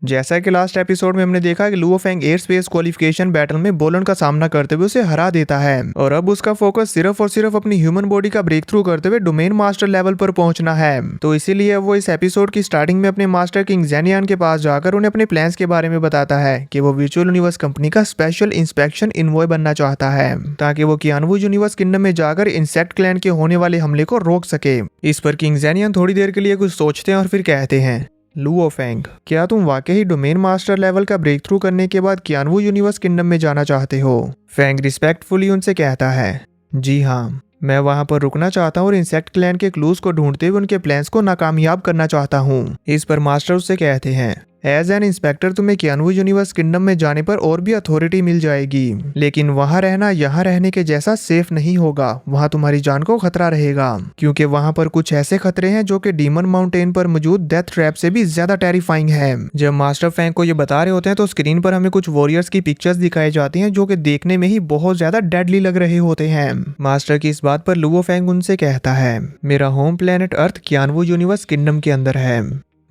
जैसा कि last episode में हमने देखा कि Luo Feng air space qualification battle में बोलन का सामना करते हुए उसे हरा देता है और अब उसका फोकस सिर्फ और सिर्फ अपनी ह्यूमन बॉडी का ब्रेक थ्रू करते हुए डोमेन मास्टर लेवल पर पहुंचना है। तो इसीलिए अब वो इस एपिसोड की स्टार्टिंग में अपने मास्टर किंग जेनियान के पास जाकर उन्हें अपने प्लान्स के बारे में बताता है कि वो वर्चुअल यूनिवर्स कंपनी का स्पेशल इंस्पेक्शन इनवॉय बनना चाहता है ताकि वो कियानवू यूनिवर्स किंगडम में जाकर इंसेक्ट क्लैन के होने वाले हमले को रोक सके। इस पर किंग जेनियान थोड़ी देर के लिए कुछ सोचते हैं और फिर कहते हैं, लुओ फेंग, क्या तुम वाकई डोमेन मास्टर लेवल का ब्रेक थ्रू करने के बाद कियानवू यूनिवर्स किंगडम में जाना चाहते हो? फेंग रिस्पेक्टफुली उनसे कहता है, जी हाँ, मैं वहां पर रुकना चाहता हूँ और इंसेक्ट क्लैन के क्लूज को ढूंढते हुए उनके प्लान्स को नाकामयाब करना चाहता हूँ। इस पर मास्टर उससे कहते हैं, एज एन इंस्पेक्टर तुम्हें कियानवू यूनिवर्स किंगडम में जाने पर और भी अथॉरिटी मिल जाएगी, लेकिन वहां रहना यहाँ रहने के जैसा सेफ नहीं होगा। वहां तुम्हारी जान को खतरा रहेगा क्योंकि वहां पर कुछ ऐसे खतरे हैं जो कि डीमन माउंटेन पर मौजूद डेथ ट्रैप से भी ज्यादा टेरिफाइंग है। जब मास्टर फेंग को ये बता रहे होते हैं तो स्क्रीन पर हमें कुछ वॉरियर्स की पिक्चर्स दिखाई जाती हैं जो कि देखने में ही बहुत ज्यादा डेडली लग रहे होते हैं। मास्टर की इस बात पर लुओ फेंग उनसे कहता है, मेरा home planet Earth Kiyanwu universe kingdom के अंदर है।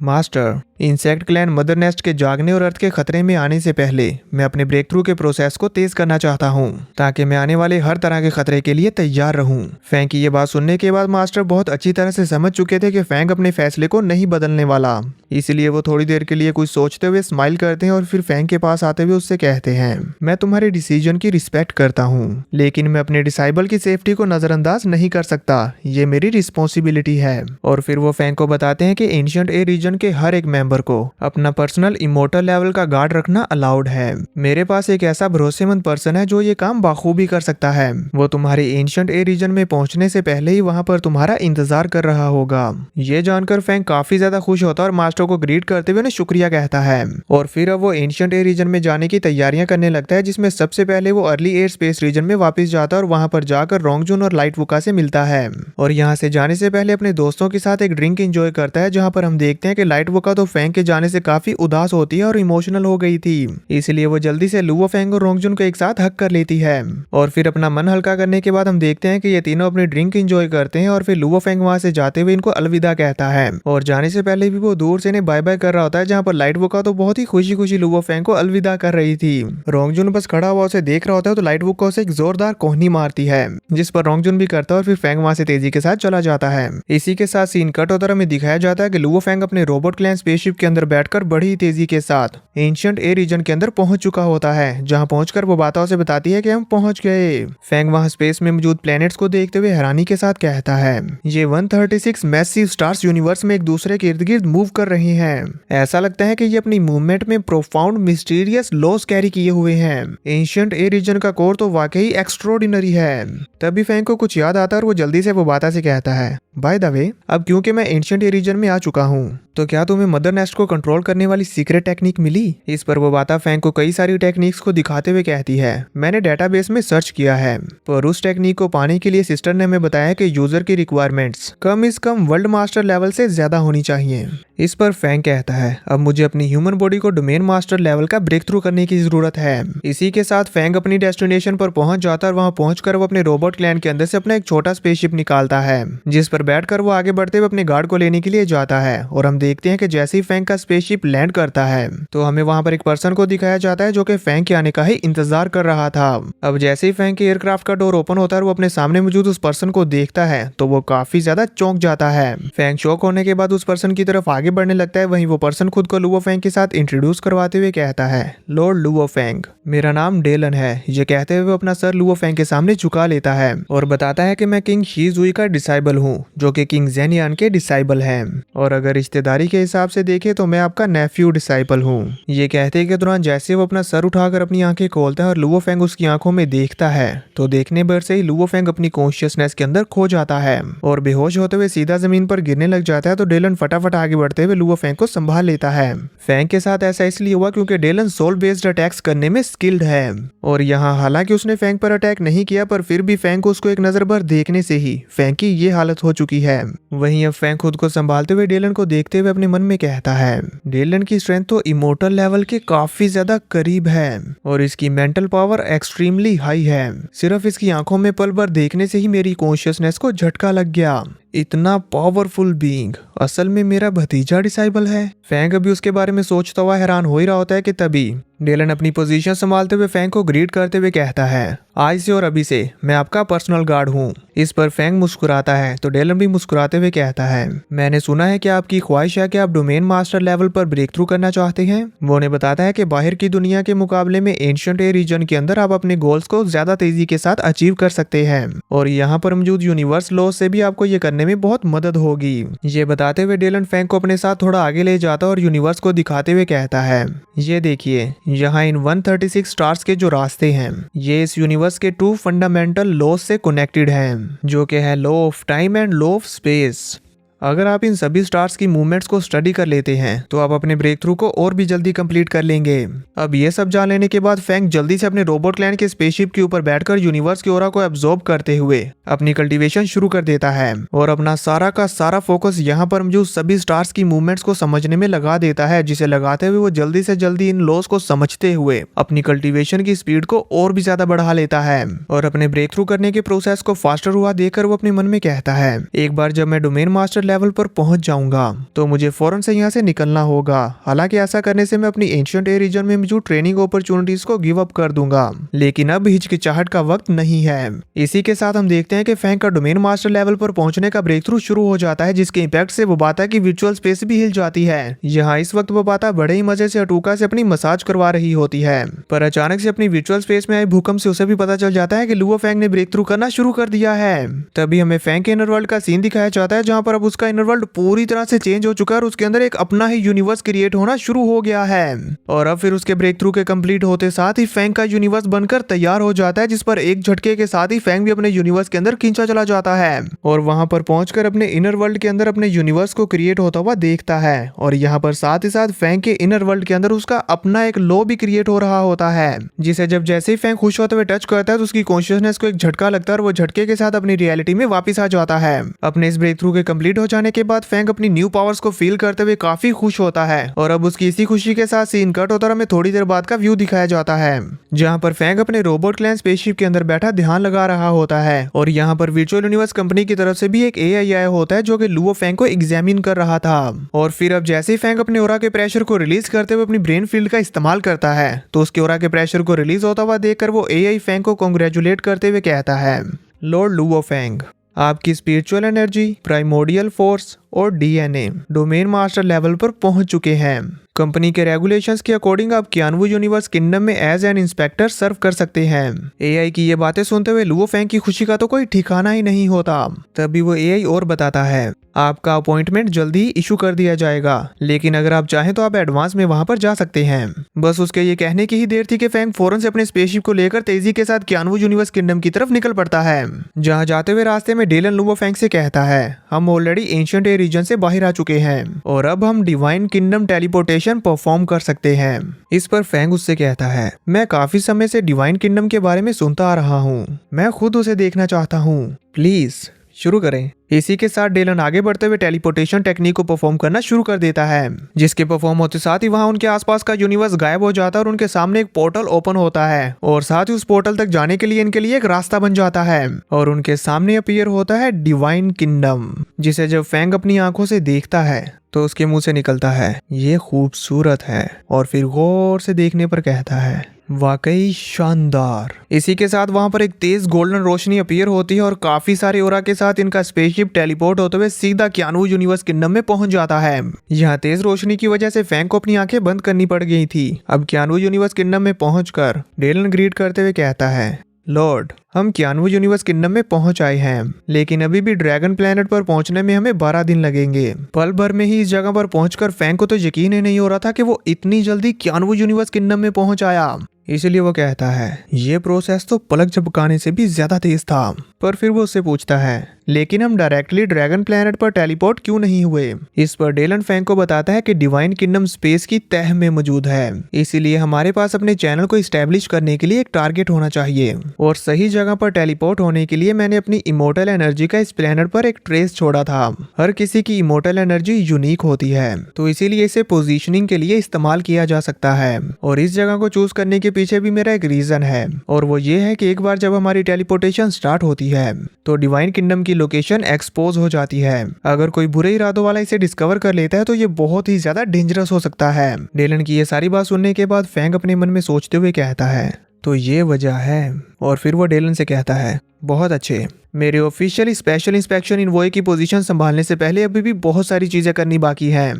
Master, insect clan mother nest के जागने और अर्थ के खतरे में आने से पहले मैं अपने ब्रेक थ्रू के प्रोसेस को तेज करना चाहता हूं ताकि मैं आने वाले हर तरह के खतरे के लिए तैयार रहूं। फेंग की ये बात सुनने के बाद मास्टर बहुत अच्छी तरह से समझ चुके थे कि फेंग अपने फैसले को नहीं बदलने वाला, इसलिए वो थोड़ी देर के लिए कुछ सोचते हुए स्माइल करते हैं और फिर फेंग के पास आते हुए उससे कहते हैं, मैं तुम्हारे डिसीजन की रिस्पेक्ट करता हूँ, लेकिन मैं अपने डिसाइबल की सेफ्टी को नजरअंदाज नहीं कर सकता, ये मेरी रिस्पॉन्सिबिलिटी है। और फिर वो फेंग को बताते हैं कि एंशिएंट ए रीजन के हर एक मेंबर को अपना पर्सनल इमोर्टल लेवल का गार्ड रखना अलाउड है। मेरे पास एक ऐसा भरोसेमंद पर्सन है जो ये काम बाखूबी कर सकता है। वो तुम्हारे एंशिएंट ए रीजन में पहुंचने से पहले ही वहां पर तुम्हारा इंतजार कर रहा होगा। ये जानकर फेंग काफी ज्यादा खुश होता है और मास्टर को ग्रीट करते हुए उन्हें शुक्रिया कहता है। और फिर अब वो एंशिएंट ए रीजन में जाने की तैयारियां करने लगता है, जिसमें सबसे पहले वो अर्ली एयर स्पेस रीजन में वापस जाता है और वहां पर जाकर रोंगजुन और लाइट वुका से मिलता है और यहाँ से जाने से पहले अपने दोस्तों के साथ एक ड्रिंक एंजॉय करता है, जहाँ पर हम देखते हैं कि लाइट वुका तो फेंग के जाने से काफी उदास होती है और इमोशनल हो गई थी, इसलिए वो जल्दी से लुओ फेंग और रोंगजुन को एक साथ हक कर लेती है। और फिर अपना मन हल्का करने के बाद हम देखते हैं कि ये तीनों अपनी ड्रिंक एंजॉय करते हैं और फिर लुओ फेंग वहां से जाते हुए इनको अलविदा कहता है और जाने से पहले भी वो दूर से इन्हें बाय बाय कर रहा होता है, जहाँ पर लाइट वुका तो बहुत ही खुशी खुशी लुओ फेंग को अलविदा कर रही थी। रोंगजुन बस खड़ा हुआ उसे देख रहा होता है तो लाइट वुका उसे एक जोरदार कोहनी मारती है, जिस पर रोंगजुन भी करता है और फिर फेंग वहां से तेजी के साथ चला जाता है। इसी के साथ सीन कट होता हमें दिखाया जाता है कि लुओ फेंग अपने रोबोट क्लैन स्पेसशिप के अंदर बैठकर बड़ी तेजी के साथ एंशिएंट ए रीजन के अंदर पहुंच चुका होता है, जहां पहुंचकर वो बाताओं से बताती है कि हम पहुंच गए। फेंग वहां स्पेस में मौजूद प्लैनेट्स को देखते हुए हैरानी के साथ कहता है, ये 136 मैसिव स्टार्स यूनिवर्स में एक दूसरे के इर्द गिर्द मूव कर रहे हैं। ऐसा लगता है कि ये अपनी मूवमेंट में प्रोफाउंड मिस्टीरियस लॉस कैरी किए हुए हैं। एंशिएंट ए रीजन का कोर तो वाकई एक्स्ट्रोऑर्डिनरी है। तभी फेंग को कुछ याद आता है और वो जल्दी से वो बाता से कहता है, बाय द वे, अब क्योंकि मैं एंशिएंट ए रीजन में आ चुका हूँ तो क्या तुम्हें मदर नेस्ट को कंट्रोल करने वाली सीक्रेट टेक्निक मिली? इस पर वो बाता फेंग को कई सारी टेक्निक्स को दिखाते हुए कहती है, मैंने डेटाबेस में सर्च किया है पर उस टेक्निक को पाने के लिए सिस्टर ने हमें बताया कि यूजर की रिक्वायरमेंट्स कम से कम वर्ल्ड मास्टर लेवल से ज्यादा होनी चाहिए। इस पर फेंग कहता है, अब मुझे अपनी ह्यूमन बॉडी को डोमेन मास्टर लेवल का ब्रेक थ्रू करने की जरूरत है। इसी के साथ फेंग अपनी डेस्टिनेशन पर पहुंच जाता है और वहां पहुंचकर वो अपने रोबोट क्लैन के अंदर से अपना एक छोटा स्पेसशिप निकालता है, जिस पर बैठकर वो आगे बढ़ते हुए अपने गार्ड को लेने के लिए जाता है। और हम देखते हैं कि जैसे ही फेंग का स्पेसशिप लैंड करता है तो हमें वहां पर एक पर्सन को दिखाया जाता है जो कि फेंग के आने का ही इंतजार कर रहा था। अब जैसे ही फेंग के एयरक्राफ्ट का डोर ओपन होता है और वो अपने सामने मौजूद उस पर्सन को देखता है तो वो काफी ज्यादा चौंक जाता है। फेंग शॉक होने के बाद उस पर्सन की तरफ आगे बढ़ने लगता है। वहीं वो पर्सन खुद को लुओ फेंग के साथ इंट्रोड्यूस करवाते हुए कहता है, लॉर्ड लुओ फेंग, मेरा नाम डेलन है। ये कहते हुए अपना सर लुओ फेंग के सामने झुका लेता है और बताता है कि मैं किंग शीजुई का डिसाइबल हूँ जो कि किंग जेनियान के डिसाइबल हैं, और अगर रिश्तेदारी के हिसाब से देखे तो मैं आपका नेफ्यू डिसाइबल हूँ। ये कहते के दौरान जैसे वो अपना सर उठाकर अपनी आंखें खोलता है और लुओ फेंग उसकी आंखों में देखता है तो देखने भर से ही लुओ फेंग अपनी कॉन्शियसनेस के अंदर खो जाता है और बेहोश होते हुए सीधा जमीन पर गिरने लग जाता है। तो डेलन फटाफट आगे बढ़ते हुए लुओ फेंग को संभाल लेता है। फेंग के साथ ऐसा इसलिए हुआ क्योंकि डेलन सोल बेस्ड अटैक्स करने में स्किल्ड है और यहाँ हालांकि उसने फेंग पर अटैक नहीं किया पर फिर भी फेंग को उसको एक नजर भर देखने से ही फेंग की ये हालत हो चुकी है। वहीं अब फेंग खुद को संभालते हुए डेलन को देखते हुए अपने मन में कहता है, डेलन की स्ट्रेंथ तो इमोर्टल लेवल के काफी ज्यादा करीब है और इसकी मेंटल पावर एक्सट्रीमली हाई है। सिर्फ इसकी आंखों में पल भर देखने से ही मेरी कॉन्शियसनेस को झटका लग गया। इतना पावरफुल बीइंग असल में मेरा भतीजा डिसाइबल है। फैंग अभी उसके बारे में सोचता हुआ हैरान हो ही रहा होता है कि तभी डेलन अपनी पोजीशन संभालते हुए फैंग को ग्रीट करते हुए कहता है, आज से और अभी से मैं आपका पर्सनल गार्ड हूँ। इस पर फैंग मुस्कुराता है तो डेलन भी मुस्कुराते हुए कहता है, मैंने सुना है कि आपकी ख्वाहिश है कि आप डोमेन मास्टर लेवल पर ब्रेक थ्रू करना चाहते हैं। वो उन्हें बताता है कि बाहर की दुनिया के मुकाबले में एंशिएंट एयर रीजन के अंदर आप अपने गोल्स को ज्यादा तेजी के साथ अचीव कर सकते हैं और यहाँ पर मौजूद यूनिवर्स लॉ से भी आपको ये करने में बहुत मदद होगी। ये बताते हुए डेलन फैंग को अपने साथ थोड़ा आगे ले जाता और यूनिवर्स को दिखाते हुए कहता है, ये देखिए यहाँ इन 136 स्टार्स के जो रास्ते हैं ये इस यूनिवर्स के 2 फंडामेंटल लॉज से कनेक्टेड हैं, जो कि है law of time and law of space. अगर आप इन सभी स्टार्स की मूवमेंट्स को स्टडी कर लेते हैं तो आप अपने ब्रेक थ्रू को और भी जल्दी कंप्लीट कर लेंगे। अब ये सब जान लेने के बाद फैंग जल्दी से अपने रोबोट क्लैन के स्पेसशिप के ऊपर बैठकर यूनिवर्स की ऑरा को एब्जॉर्ब करते हुए अपनी कल्टीवेशन शुरू कर देता है और अपना सारा का सारा फोकस यहाँ पर मौजूद सभी स्टार्स की मूवमेंट्स को समझने में लगा देता है, जिसे लगाते हुए वो जल्दी से जल्दी इन लॉस को समझते हुए अपनी कल्टीवेशन की स्पीड को और भी ज्यादा बढ़ा लेता है और अपने ब्रेक थ्रू करने के प्रोसेस को फास्टर हुआ देखकर वो अपने मन में कहता है, एक बार जब मैं डोमेन मास्टर लेवल पर पहुंच जाऊंगा तो मुझे फौरन से यहाँ से निकलना होगा। हालांकि ऐसा करने से मैं अपनी एंशिएंट एयर रीजन में मौजूद ट्रेनिंग अपॉर्चुनिटीज को गिव अप कर दूंगा, लेकिन अब हिचकिचाहट का वक्त नहीं है। इसी के साथ हम देखते हैं कि फैंग का डोमेन मास्टर लेवल पर पहुंचने का ब्रेक थ्रू शुरू हो जाता है, जिसके इम्पैक्ट से वोबाता की वर्चुअल स्पेस भी हिल जाती है। यहाँ इस वक्त वोबाता बड़े ही मजे से अटूका से अपनी मसाज करवा रही होती है, पर अचानक से अपनी वर्चुअल स्पेस में आए भूकंप से उसे भी पता चल जाता है कि लुओ फैंग ने ब्रेक थ्रू करना शुरू कर दिया है। तभी हमें फैंग के इनर वर्ल्ड का सीन दिखाया जाता है, जहाँ पर अब उसका इनर वर्ल्ड पूरी तरह से चेंज हो चुका है और उसके अंदर एक अपना ही यूनिवर्स क्रिएट होना शुरू हो गया है। और अब फिर उसके ब्रेक थ्रू के कंप्लीट होते साथ ही फैंग का यूनिवर्स बनकर तैयार हो जाता है, जिस पर एक झटके के साथ ही फैंग भी अपने यूनिवर्स के अंदर खींचा चला जाता है और वहां पर पहुंचकर अपने इनर वर्ल्ड के अंदर अपने यूनिवर्स को क्रिएट होता हुआ देखता है। और यहाँ पर साथ ही साथ फैंग के इनर वर्ल्ड के अंदर उसका अपना एक लॉ भी क्रिएट हो रहा होता है, जिसे जब जैसे ही फैंग खुश होते हुए टच करता है तो उसकी कॉन्शियसनेस को एक झटका लगता है और वो झटके के साथ अपनी रियलिटी में वापस आ जाता है। अपने इस ब्रेक थ्रू के कंप्लीट हो जाने के बाद फैंग अपनी न्यू पावर्स को फील करते हुए काफी खुश होता है और अब उसकी इसी खुशी के साथ सीन कट होता और हमें थोड़ी देर बाद का व्यू दिखाया जाता है, जहां पर फैंग अपने रोबोट क्लैन स्पेसशिप के अंदर बैठा ध्यान लगा रहा होता है और यहाँ पर वर्चुअल यूनिवर्स कंपनी की तरफ से भी एक एआई आया होता है जो कि लुओ फैंग को एग्जामिन कर रहा था। और फिर अब जैसे ही फैंग अपने ऑरा के प्रेशर को रिलीज करते हुए अपनी ब्रेन फील्ड का इस्तेमाल करता है तो उसके ऑरा के प्रेशर को रिलीज होता हुआ देखकर वो एआई फैंग को कांग्रेचुलेट करते हुए कहता है, लॉर्ड लुओ फैंग, आपकी स्पिरिचुअल एनर्जी, प्राइमोर्डियल फोर्स और डीएनए डोमेन मास्टर लेवल पर पहुंच चुके हैं। कंपनी के रेगुलेशंस के अकॉर्डिंग आप कियानवू यूनिवर्स किंगडम में एज एन इंस्पेक्टर सर्व कर सकते हैं। एआई की ये बातें सुनते हुए लुओ फैंग की खुशी का तो कोई ठिकाना ही नहीं होता। तभी वो एआई और बताता है, आपका अपॉइंटमेंट जल्दी ही इशू कर दिया जाएगा, लेकिन अगर आप चाहें तो आप एडवांस में वहां पर जा सकते हैं। बस उसके ये कहने की ही देर थी कि फैंग फौरन से अपने स्पेसशिप को लेकर तेजी के साथ कियानवू यूनिवर्स किंगडम की तरफ निकल पड़ता है। जहां जाते हुए रास्ते में डेलन लुओ फैंग से कहता है, हम ऑलरेडी एंशिएंट एयर रीजन से बाहर आ चुके हैं और अब हम डिवाइन किंगडम टेलीपोर्टेशन परफॉर्म कर सकते हैं। इस पर फैंग उससे कहता है, मैं काफी समय से डिवाइन किंगडम के बारे में सुनता आ रहा हूँ, मैं खुद उसे देखना चाहता हूँ, प्लीज शुरू करें। इसी के साथ डेलन आगे बढ़ते हुए टेलीपोर्टेशन टेक्निक को परफॉर्म करना शुरू कर देता है, जिसके परफॉर्म होते साथ ही वहां उनके आसपास का यूनिवर्स गायब हो जाता है और उनके सामने एक पोर्टल ओपन होता है और साथ ही उस पोर्टल तक जाने के लिए इनके लिए एक रास्ता बन जाता है और उनके सामने अपीयर होता है डिवाइन किंगडम, जिसे जब फैंग अपनी आंखों से देखता है तो उसके मुंह से निकलता है, ये खूबसूरत है, और फिर गौर से देखने पर कहता है, वाकई शानदार। इसी के साथ वहां पर एक तेज गोल्डन रोशनी अपीयर होती है और काफी सारे ओरा के साथ इनका स्पेसशिप टेलीपोर्ट होते हुए सीधा कियानवू यूनिवर्स किंगडम में पहुंच जाता है। यहाँ तेज रोशनी की वजह से फैंग को अपनी आंखें बंद करनी पड़ गई थी। अब कियानवू यूनिवर्स किंगडम में पहुंचकर डेलन ग्रीट करते हुए कहता है, लॉर्ड, हम कियानवू यूनिवर्स किंगडम में पहुंच आए हैं, लेकिन अभी भी ड्रैगन प्लेनेट पर पहुंचने में हमें 12 दिन लगेंगे। पल भर में ही इस जगह पर पहुंचकर फैंग को तो यकीन ही नहीं हो रहा था कि वो इतनी जल्दी कियानवू यूनिवर्स किंगडम में पहुंच आया। इसलिए वो कहता है, ये प्रोसेस तो पलक झपकाने से भी ज्यादा तेज था। पर फिर वो उससे पूछता है, लेकिन हम डायरेक्टली ड्रैगन प्लेनेट पर टेलीपोर्ट क्यों नहीं हुए? इस पर डेलन फैंग को बताता है कि डिवाइन किंगडम स्पेस की तह में मौजूद है, इसीलिए हमारे पास अपने चैनल को इस्टेब्लिश करने के लिए एक टारगेट होना चाहिए और सही जगह जगह पर टेलीपोर्ट होने के लिए मैंने अपनी इमोर्टल एनर्जी का इस प्लेनेट पर एक ट्रेस छोड़ा था। हर किसी की इमोर्टल एनर्जी यूनिक होती है, तो इसीलिए इसे पोजीशनिंग के लिए इस्तेमाल किया जा सकता है। और इस जगह को चूज करने के पीछे भी मेरा एक रीजन है, और वो ये है कि एक बार जब हमारी टेलीपोर्टेशन स्टार्ट होती है तो डिवाइन किंगडम की लोकेशन एक्सपोज हो जाती है। अगर कोई बुरे इरादों वाला इसे डिस्कवर कर लेता है तो ये बहुत ही ज्यादा डेंजरस हो सकता है। डेलन की ये सारी बात सुनने के बाद फैंग अपने मन में सोचते हुए कहता है, तो ये वजह है। और फिर वो डेलन से कहता है, बहुत अच्छे, मेरे ऑफिशियली स्पेशल इंस्पेक्शन इनवॉय की पोजीशन संभालने से पहले अभी भी बहुत सारी चीजें करनी बाकी हैं।